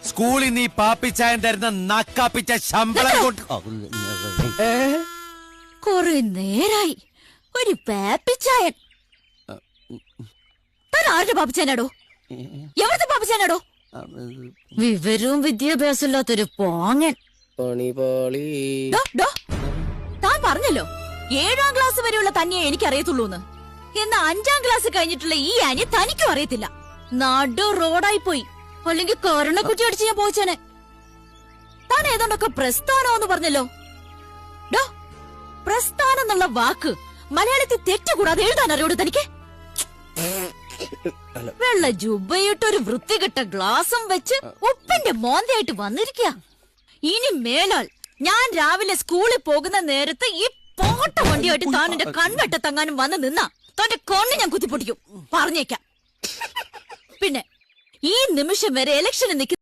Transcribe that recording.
സ്കൂളിൽ നീ പാപ്പിച്ചായൻ തരുന്ന നക്കാപ്പിച്ച ശമ്പളം കൊണ്ട് കൊറേ നേരായി ഒരു പാപ്പിച്ചായൻ. താൻ ആരുടെ പാപ്പിച്ചാനാടോ? എവിടുത്തെ പാപ്പിച്ചാനാടോ? വിവരവും വിദ്യാഭ്യാസം ഇല്ലാത്തൊരു പോങ്ങൻ. താൻ പറഞ്ഞല്ലോ 7ാം ക്ലാസ് വരെയുള്ള തന്നെ എനിക്കറിയത്തുള്ളൂന്ന്. എന്നാ 5ാം ക്ലാസ് കഴിഞ്ഞിട്ടുള്ള ഈ ആനി തനിക്കും അറിയത്തില്ല. നടു റോഡായി പോയി, അല്ലെങ്കിൽ കൊറോണക്കുറ്റി അടിച്ച് ഞാൻ പോച്ചേനെ. താൻ ഏതാണ്ടൊക്കെ പ്രസ്ഥാനമെന്ന് പറഞ്ഞല്ലോ. ഡോ, പ്രസ്ഥാനം എന്നുള്ള വാക്ക് മലയാളത്തിൽ തെറ്റുകൂടാതെ എഴുതാൻ അറിയോട് തനിക്ക്? വെള്ള ജുബയിട്ടൊരു വൃത്തികെട്ട ഗ്ലാസും വെച്ച് ഉപ്പിന്റെ മോന്തയായിട്ട് വന്നിരിക്കുക. ഇനി മേലാൽ ഞാൻ രാവിലെ സ്കൂളിൽ പോകുന്ന നേരത്ത് ഈ പോട്ട വണ്ടിയായിട്ട് താൻ എന്റെ കൺവെട്ടത്തങ്ങാനും വന്ന് നിന്നാ തന്റെ കണ്ണ് ഞാൻ കുത്തിപ്പൊട്ടിക്കും, പറഞ്ഞേക്കാം. പിന്നെ ഈ നിമിഷം വരെ ഇലക്ഷന് നിൽക്കുന്ന